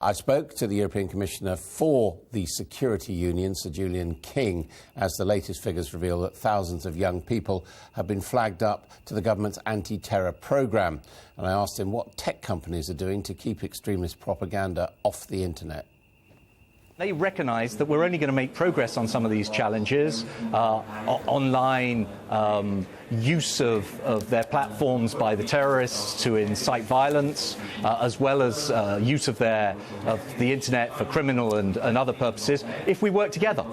I spoke to the European Commissioner for the Security Union, Sir Julian King, as the latest figures reveal that thousands of young people have been flagged up to the government's anti-terror programme. And I asked him what tech companies are doing to keep extremist propaganda off the internet. They recognise that we're only going to make progress on some of these challenges. Online use of their platforms by the terrorists to incite violence, as well as use of the internet for criminal and other purposes, if we work together.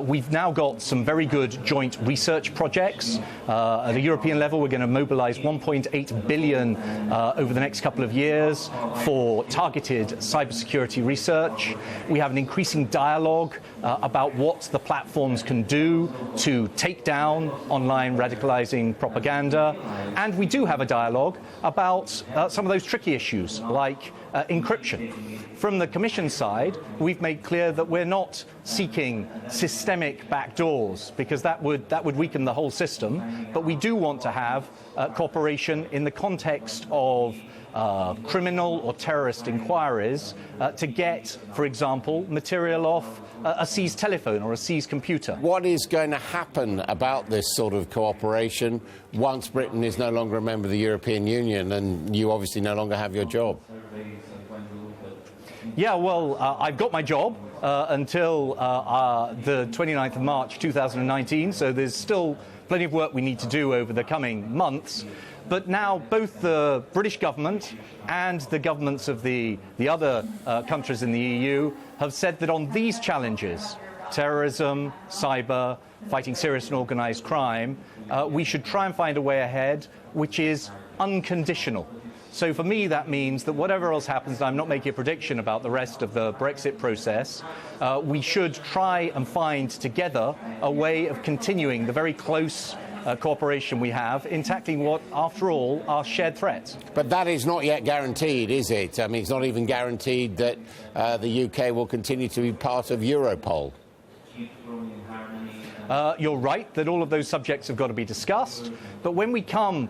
We've now got some very good joint research projects. At a European level, we're going to mobilise 1.8 billion over the next couple of years for targeted cybersecurity research. We have an increasing dialogue about what the platforms can do to take down online radicalising propaganda. And we do have a dialogue about some of those tricky issues like encryption. From the Commission side, we've made clear that we're not seeking systemic backdoors because that would weaken the whole system, but we do want to have cooperation in the context of criminal or terrorist inquiries to get, for example, material off a seized telephone or a seized computer. What is going to happen about this sort of cooperation once Britain is no longer a member of the European Union and you obviously no longer have your job? Yeah, well, I've got my job until the 29th of March 2019, so there's still plenty of work we need to do over the coming months. But now both the British government and the governments of the other countries in the EU have said that on these challenges, terrorism, cyber, fighting serious and organised crime, we should try and find a way ahead which is unconditional. So for me, that means that whatever else happens, and I'm not making a prediction about the rest of the Brexit process, we should try and find together a way of continuing the very close cooperation we have in tackling what, after all, are shared threats. But that is not yet guaranteed, is it? I mean, it's not even guaranteed that the UK will continue to be part of Europol. You're right that all of those subjects have got to be discussed, but when we come,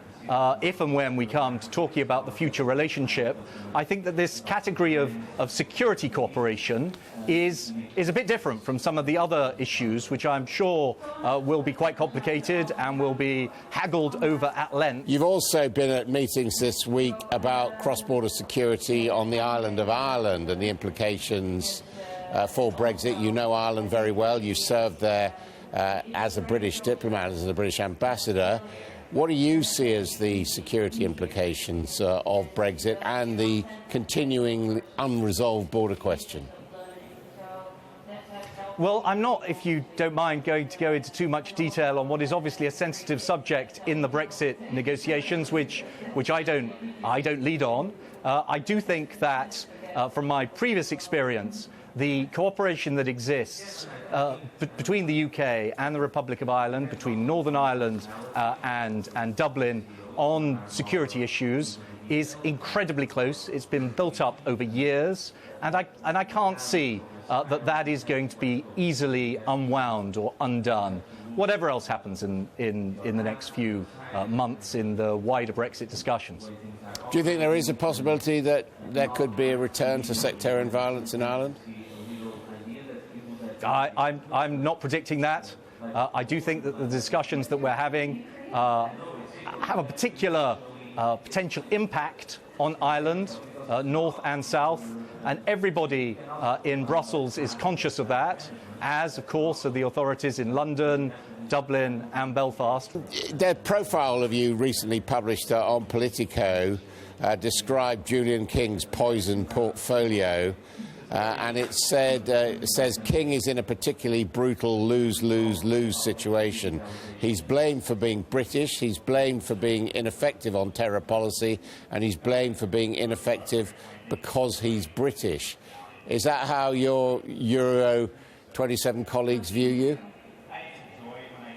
if and when we come to talking about the future relationship, I think that this category of security cooperation is a bit different from some of the other issues, which I'm sure will be quite complicated and will be haggled over at length. You've also been at meetings this week about cross-border security on the island of Ireland and the implications for Brexit. You know Ireland very well. You served there as a British diplomat, as a British ambassador. What do you see as the security implications of Brexit and the continuing unresolved border question? Well, I'm not, if you don't mind, going to go into too much detail on what is obviously a sensitive subject in the Brexit negotiations, which I don't lead on. I do think that, from my previous experience, the cooperation that exists between the UK and the Republic of Ireland, between Northern Ireland and Dublin on security issues is incredibly close. It's been built up over years, and I can't see that is going to be easily unwound or undone, whatever else happens in the next few months in the wider Brexit discussions. Do you think there is a possibility that there could be a return to sectarian violence in Ireland? I'm not predicting that. I do think that the discussions that we're having have a particular potential impact on Ireland, north and south, and everybody in Brussels is conscious of that, as, of course, are the authorities in London, Dublin and Belfast. The profile of you recently published on Politico described Julian King's poison portfolio. And it says King is in a particularly brutal lose-lose-lose situation. He's blamed for being British, he's blamed for being ineffective on terror policy, and he's blamed for being ineffective because he's British. Is that how your Euro 27 colleagues view you?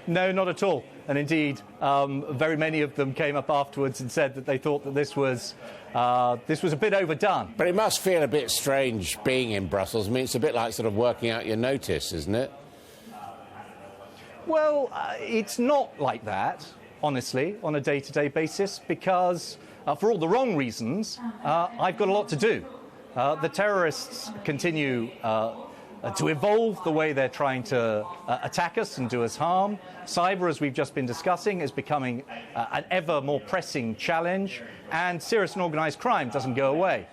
No, not at all. And indeed, very many of them came up afterwards and said that they thought that this was a bit overdone. But it must feel a bit strange being in Brussels. I mean, it's a bit like sort of working out your notice, isn't it? Well, it's not like that, honestly, on a day-to-day basis, because for all the wrong reasons, I've got a lot to do. The terrorists continue to evolve the way they're trying to attack us and do us harm. Cyber, as we've just been discussing, is becoming an ever more pressing challenge, and serious and organised crime doesn't go away.